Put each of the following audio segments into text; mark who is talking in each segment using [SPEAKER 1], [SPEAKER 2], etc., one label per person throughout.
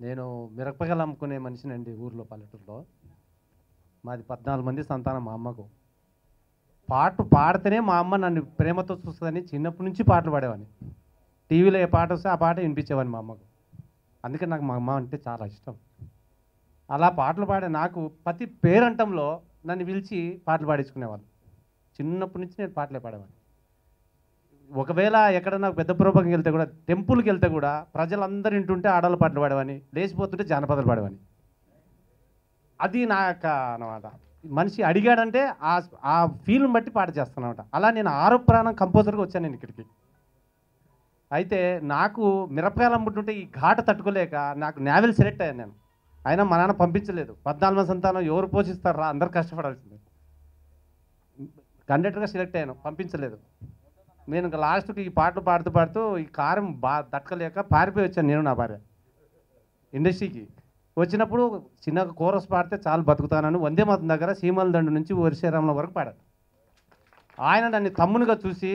[SPEAKER 1] నేను మిరపకాయలు అమ్ముకునే మనిషినండి ఊర్లో, పల్లెటూరులో. మాది 14 మంది సంతానం. మా అమ్మకు పాటలు పాడితేనే మా అమ్మ నన్ను ప్రేమతో చూస్తుందని చిన్నప్పటి నుంచి పాటలు పాడేవాడిని. టీవీలో ఏ పాట వస్తే ఆ పాట వినిపించేవాడిని మా అమ్మకు. అందుకే నాకు మా అమ్మ అంటే చాలా ఇష్టం. అలా పాటలు పాడే నాకు ప్రతి పేరంటంలో నన్ను పిలిచి పాటలు పాడించుకునేవాళ్ళు. చిన్నప్పటి నుంచి నేను పాటలే పాడేవాడిని. ఒకవేళ ఎక్కడన్నా పెద్ద ప్రోగ్రాంకి వెళ్తే కూడా, టెంపుల్కి వెళ్తే కూడా ప్రజలందరూ వింటుంటే ఆడవాళ్ళ పాటలు పాడేవాడిని, లేచిపోతుంటే జానపదాలు పాడేవాడిని. అది నా యొక్క అన్నమాట. మనిషి అడిగాడంటే ఆ ఫీల్ని బట్టి పాట చేస్తాను అనమాట. అలా నేను 6వ ప్రాణం కంపోజర్గా వచ్చాను నేను ఇక్కడికి. అయితే నాకు మిరపకాయలు అమ్ముతుంటే ఈ ఘాట తట్టుకోలేక నాకు నేవల్ సెలెక్ట్ అయ్యాను నేను. అయినా మా నాన్న పంపించలేదు. 14 మంది సంతానం ఎవరు పోషిస్తారు రా, అందరు కష్టపడాల్సిందే. కండక్టర్గా సెలెక్ట్ అయ్యాను, పంపించలేదు. నేను ఇంకా లాస్ట్కి ఈ పాటలు పాడుతూ పాడుతూ ఈ కారం తట్టుకోలేక పారిపోయి వచ్చాను నేను, నా భార్య ఇండస్ట్రీకి. వచ్చినప్పుడు చిన్నగా కోరస్ పాడితే చాలు బతుకుతానని వందే మాతం దగ్గర సీమల దండు నుంచి వరిశేరాముల వరకు పాడాను. ఆయన నన్ను తమ్మునిగా చూసి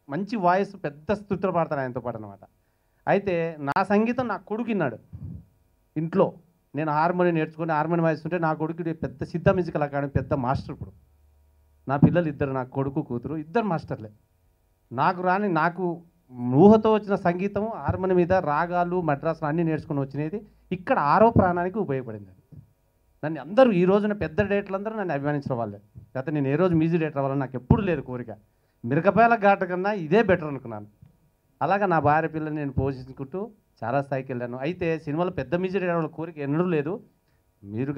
[SPEAKER 1] మంచి వాయిస్, పెద్ద స్థుతులు పాడతాను ఆయనతో పాటు అనమాట. అయితే నా సంగీతం నా కొడుకున్నాడు ఇంట్లో. నేను హార్మోనియం నేర్చుకుని హార్మోనియం వాయిస్తుంటే నా కొడుకు పెద్ద సిద్ధ మ్యూజికల్ అకాడమీ పెద్ద మాస్టర్. ఇప్పుడు నా పిల్లలు ఇద్దరు, నా కొడుకు కూతురు ఇద్దరు మాస్టర్లే. నాకు ఊహతో వచ్చిన సంగీతం హార్మోనియం మీద రాగాలు మద్రాసులు అన్నీ నేర్చుకుని వచ్చినది ఇక్కడ 6వ ప్రాణానికి ఉపయోగపడింది. నన్ను అందరూ ఈ రోజున పెద్ద డైరెక్టర్లు అందరూ నన్ను అభిమానించిన వాళ్ళే. లేకపోతే నేను ఏ రోజు మ్యూజిక్ డైరెక్టర్ అవ్వాలని నాకు ఎప్పుడు లేదు కోరిక. మిరపకాయల ఘాట కన్నా ఇదే బెటర్ అనుకున్నాను. అలాగా నా భార్య పిల్లల్ని నేను పోషించుకుంటూ చాలా స్థాయికి వెళ్ళాను. అయితే సినిమాలో పెద్ద మ్యూజిక్ డైరెక్టర్ కోరిక ఎన్నడూ లేదు. వీరు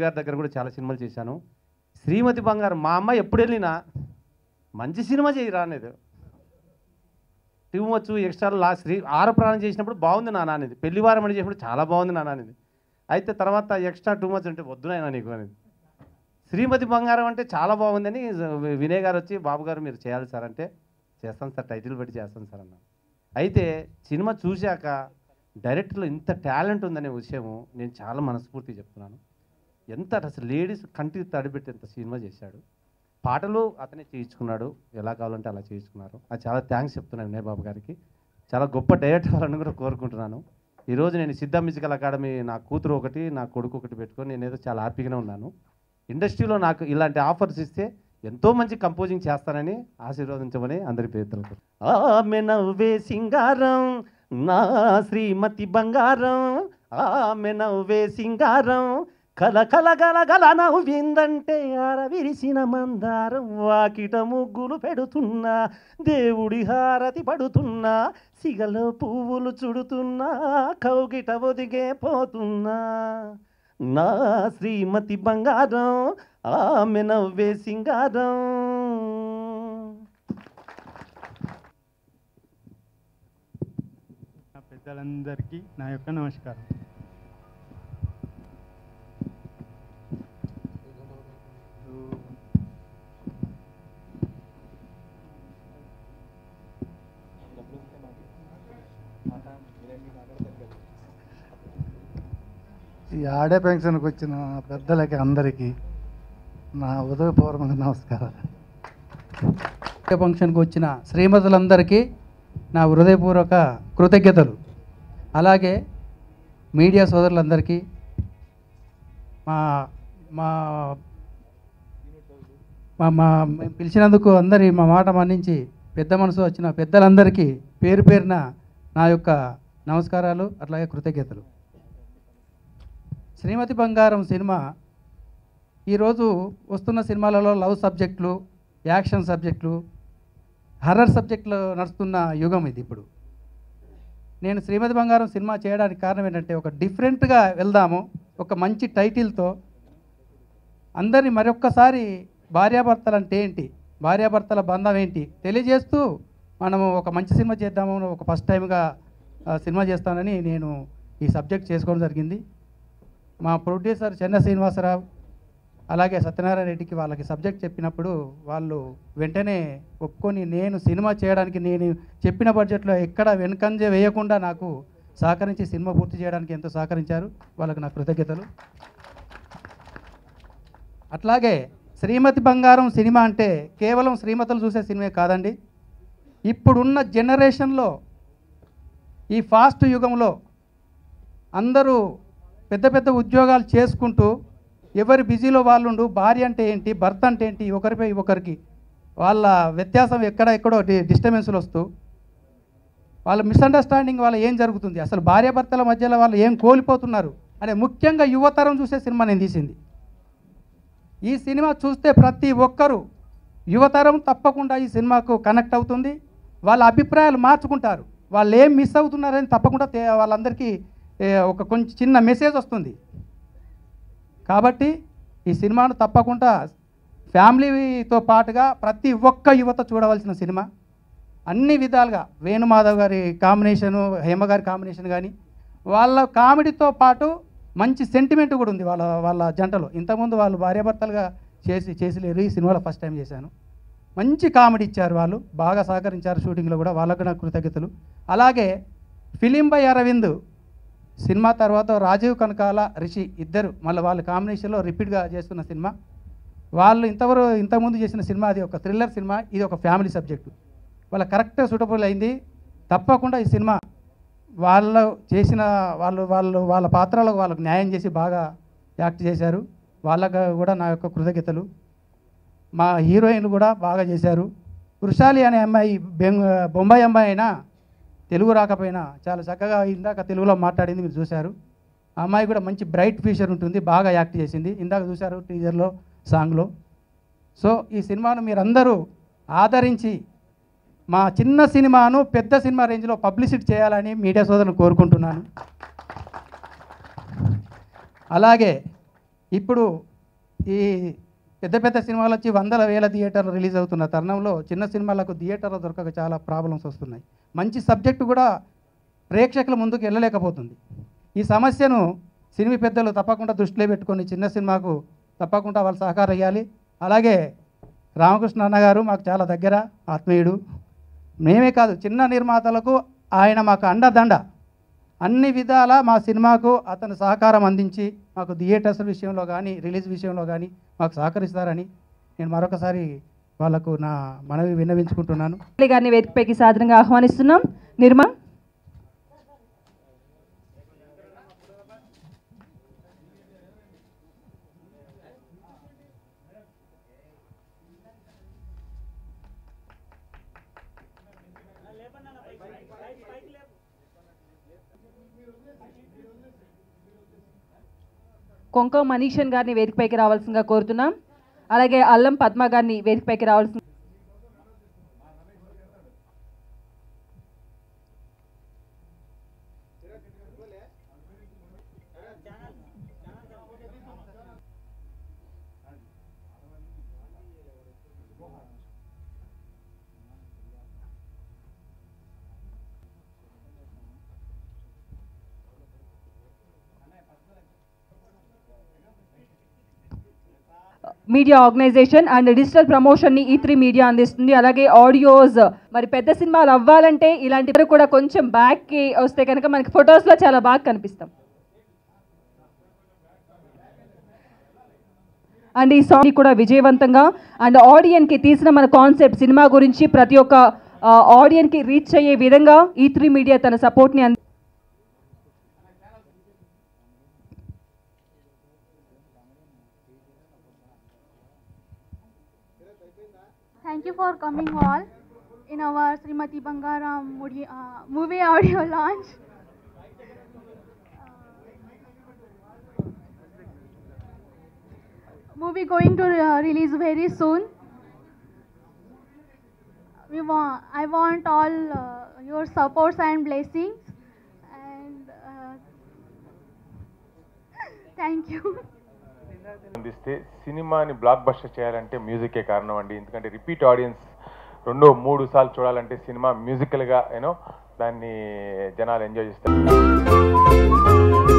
[SPEAKER 1] గారి దగ్గర కూడా చాలా సినిమాలు చేశాను. శ్రీమతి బంగారం మా అమ్మ ఎప్పుడు వెళ్ళినా మంచి సినిమా చేయరా అనేది. టూ మచ్ ఎక్స్ట్రా లాస్ట్ 6వ ప్రాణం చేసినప్పుడు బాగుంది నాన్న అనేది, పెళ్లివారం అని చేసినప్పుడు చాలా బాగుంది నాన్న అనేది. అయితే తర్వాత ఎక్స్ట్రా టూ మచ్ అంటే వద్దునైనా నీకు అనేది. శ్రీమతి బంగారం అంటే చాలా బాగుందని వినయ్ గారు వచ్చి, బాబు గారు మీరు చేయాలి సార్ అంటే, చేస్తాను సార్, టైటిల్ పెట్టి చేస్తాను సార్ అన్నాను. అయితే సినిమా చూశాక డైరెక్టర్లో ఇంత టాలెంట్ ఉందనే విషయము నేను చాలా మనస్ఫూర్తిగా చెప్తున్నాను. ఎంత అసలు లేడీస్ కంటికి తడిపెట్టేంత సినిమా చేశాడు. పాటలు అతనే చేయించుకున్నాడు, ఎలా కావాలంటే అలా చేయించుకున్నారు. అది చాలా థ్యాంక్స్ చెప్తున్నాను వినయ్ బాబు గారికి. చాలా గొప్ప డైరెక్టర్ అవ్వాలని కూడా కోరుకుంటున్నాను. ఈరోజు నేను సిద్ధ మ్యూజికల్ అకాడమీ నా కూతురు ఒకటి, నా కొడుకు ఒకటి పెట్టుకొని నేనేదో చాలా హ్యాపీగానే ఉన్నాను. ఇండస్ట్రీలో నాకు ఇలాంటి ఆఫర్స్ ఇస్తే ఎంతో మంచి కంపోజింగ్ చేస్తానని ఆశీర్వదించమని అందరి పేర్లు. ఆమె నవ్వే సింగారం నా శ్రీమతి బంగారం, ఆమె నవ్వే సింగారం కల కల గల గల నవ్విందంటే ఆరవిరిసిన మందారం, వాకిట ముగ్గులు పెడుతున్నా దేవుడి హారతి పడుతున్నా, సిగలో పువ్వులు చుడుతున్నా కౌగిట ఒదిగే పోతున్నా, నా శ్రీమతి బంగారం ఆమె నవ్వే సింగారం.
[SPEAKER 2] పెద్దలందరికీ నా యొక్క నమస్కారం.
[SPEAKER 3] ఈ ఆడే ఫంక్షన్కి వచ్చిన పెద్దలకి అందరికీ నా హృదయపూర్వక నమస్కారాలు.
[SPEAKER 4] ఫంక్షన్కి వచ్చిన శ్రీమతులందరికీ నా హృదయపూర్వక కృతజ్ఞతలు. అలాగే మీడియా సోదరులందరికీ, మా మా మా మేము పిలిచినందుకు అందరి మా మాట మన్నించి పెద్ద మనసు వచ్చిన పెద్దలందరికీ పేరు పేరున నా యొక్క నమస్కారాలు, అట్లాగే కృతజ్ఞతలు. శ్రీమతి బంగారం సినిమా ఈరోజు వస్తున్న సినిమాలలో లవ్ సబ్జెక్టులు, యాక్షన్ సబ్జెక్టులు, హర్రర్ సబ్జెక్టులు నడుస్తున్న యుగం ఇది. ఇప్పుడు నేను శ్రీమతి బంగారం సినిమా చేయడానికి కారణం ఏంటంటే, ఒక డిఫరెంట్గా వెళ్దాము, ఒక మంచి టైటిల్తో అందరినీ మరొక్కసారి భార్యాభర్తలు అంటే ఏంటి, భార్యాభర్తల బంధం ఏంటి తెలియజేస్తూ మనము ఒక మంచి సినిమా చేద్దాము, ఒక ఫస్ట్ టైంగా సినిమా చేస్తానని నేను ఈ సబ్జెక్ట్ చేసుకోవడం జరిగింది. మా ప్రొడ్యూసర్ చెన్న శ్రీనివాసరావు అలాగే సత్యనారాయణ రెడ్డికి వాళ్ళకి సబ్జెక్ట్ చెప్పినప్పుడు వాళ్ళు వెంటనే ఒప్పుకొని నేను సినిమా చేయడానికి నేను చెప్పిన బడ్జెట్లో ఎక్కడ వెనుకంజ వేయకుండా నాకు సహకరించి సినిమా పూర్తి చేయడానికి ఎంతో సహకరించారు. వాళ్ళకి నా కృతజ్ఞతలు. అట్లాగే శ్రీమతి బంగారం సినిమా అంటే కేవలం శ్రీమతులు చూసే సినిమా కాదండి. ఇప్పుడున్న జనరేషన్లో ఈ ఫాస్ట్ యుగంలో అందరూ పెద్ద పెద్ద ఉద్యోగాలు చేసుకుంటూ ఎవరి బిజీలో వాళ్ళుండు, భార్య అంటే ఏంటి, భర్త అంటే ఏంటి, ఒకరిపై ఒకరికి వాళ్ళ వ్యత్యాసం ఎక్కడో డిస్టర్బెన్స్లు వస్తూ వాళ్ళ మిస్అండర్స్టాండింగ్ వల్ల ఏం జరుగుతుంది, అసలు భార్యాభర్తల మధ్యలో వాళ్ళు ఏం కోల్పోతున్నారు అనే ముఖ్యంగా యువతరం చూసే సినిమా నేను తీసింది. ఈ సినిమా చూస్తే ప్రతి ఒక్కరూ యువతరం తప్పకుండా ఈ సినిమాకు కనెక్ట్ అవుతుంది. వాళ్ళ అభిప్రాయాలు మార్చుకుంటారు. వాళ్ళు ఏం మిస్ అవుతున్నారని తప్పకుండా వాళ్ళందరికీ ఒక కొంచెం చిన్న మెసేజ్ వస్తుంది. కాబట్టి ఈ సినిమాను తప్పకుండా ఫ్యామిలీతో పాటుగా ప్రతి ఒక్క యువత చూడవలసిన సినిమా. అన్ని విధాలుగా వేణుమాధవ్ గారి కాంబినేషను, హేమ గారి కాంబినేషన్ కానీ వాళ్ళ కామెడీతో పాటు మంచి సెంటిమెంట్ కూడా ఉంది వాళ్ళ జంటలో. ఇంతకుముందు వాళ్ళు భార్యాభర్తలుగా చేసిలేరు, ఈ సినిమాలో ఫస్ట్ టైం చేశాను. మంచి కామెడీ ఇచ్చారు, వాళ్ళు బాగా సహకరించారు షూటింగ్లో కూడా, వాళ్ళకు నా కృతజ్ఞతలు. అలాగే ఫిలిం బై అరవింద్ సినిమా తర్వాత రాజీవ్ కనకాల, రిషి ఇద్దరు మళ్ళీ వాళ్ళ కాంబినేషన్లో రిపీట్గా చేస్తున్న సినిమా. వాళ్ళు ఇంతకుముందు చేసిన సినిమా అది ఒక థ్రిల్లర్ సినిమా, ఇది ఒక ఫ్యామిలీ సబ్జెక్టు. వాళ్ళ కరెక్ట్గా సూటబుల్ అయింది. తప్పకుండా ఈ సినిమా వాళ్ళు చేసిన వాళ్ళ పాత్రలకు వాళ్ళకు న్యాయం చేసి బాగా యాక్ట్ చేశారు. వాళ్ళకు కూడా నా యొక్క కృతజ్ఞతలు. మా హీరోయిన్లు కూడా బాగా చేశారు. వృషాలి అనే అమ్మాయి బొంబాయి అమ్మాయి అయినా తెలుగు రాకపోయినా చాలా చక్కగా ఇందాక తెలుగులో మాట్లాడింది, మీరు చూశారు. ఆ అమ్మాయి కూడా మంచి బ్రైట్ ఫ్యూచర్ ఉంటుంది, బాగా యాక్ట్ చేసింది. ఇందాక చూశారు టీజర్లో, సాంగ్లో. సో ఈ సినిమాను మీరందరూ ఆదరించి మా చిన్న సినిమాను పెద్ద సినిమా రేంజ్లో పబ్లిసిటీ చేయాలని మీడియా సోదరులను కోరుకుంటున్నాను. అలాగే ఇప్పుడు ఈ పెద్ద పెద్ద సినిమాలు వచ్చి వందల వేల థియేటర్లు రిలీజ్ అవుతున్న తరుణంలో చిన్న సినిమాలకు థియేటర్లు దొరకక చాలా ప్రాబ్లమ్స్ వస్తున్నాయి. మంచి సబ్జెక్టు కూడా ప్రేక్షకుల ముందుకు వెళ్ళలేకపోతుంది. ఈ సమస్యను సినిమా పెద్దలు తప్పకుండా దృష్టిలో పెట్టుకొని చిన్న సినిమాకు తప్పకుండా వాళ్ళు సహకారం ఇవ్వాలి. అలాగే రామకృష్ణ అన్న గారు మాకు చాలా దగ్గర ఆత్మీయుడు. మేమే కాదు, చిన్న నిర్మాతలకు ఆయన మాకు అండదండ. అన్ని విధాల మా సినిమాకు అతను సహకారం అందించి మాకు థియేటర్స్ విషయంలో కానీ రిలీజ్ విషయంలో కానీ మాకు సహకరిస్తారని నేను మరొకసారి వాళ్లకు నా మనవి విన్నవించుకుంటున్నాను.
[SPEAKER 5] గారిని వేదికపైకి సాదరంగా ఆహ్వానిస్తున్నాం. నిర్మా కొంక మనీషన్ గారిని వేదికపైకి రావాల్సిందిగా కోరుతున్నాం. అలాగే అల్లం పద్మ గారిని వేదికపైకి రావాల్సింది. మీడియా ఆర్గనైజేషన్ అండ్ డిజిటల్ ప్రమోషన్ని E3 మీడియా అందిస్తుంది. అలాగే ఆడియోస్, మరి పెద్ద సినిమాలు అవ్వాలంటే ఇలాంటి కూడా కొంచెం బ్యాక్కి వస్తే కనుక మనకి ఫొటోస్లో చాలా బాగా కనిపిస్తాం. అండ్ ఈ సాంగ్ కూడా విజయవంతంగా అండ్ ఆడియన్కి తీసిన మన కాన్సెప్ట్ సినిమా గురించి ప్రతి ఒక్క ఆడియన్కి రీచ్ అయ్యే విధంగా E3 మీడియా తన సపోర్ట్ని
[SPEAKER 6] Thank you for coming all in our Srimati Bangaram movie audio launch. Movie going to release very soon. I want all your supports and blessings, and thank you.
[SPEAKER 7] అందిస్తే సినిమాని block buster చేయాలంటే మ్యూజికే కారణం అండి. ఎందుకంటే repeat audience 2-3 సార్లు చూడాలంటే cinema మ్యూజికల్గా దాన్ని జనాలు ఎంజాయ్ చేస్తారు.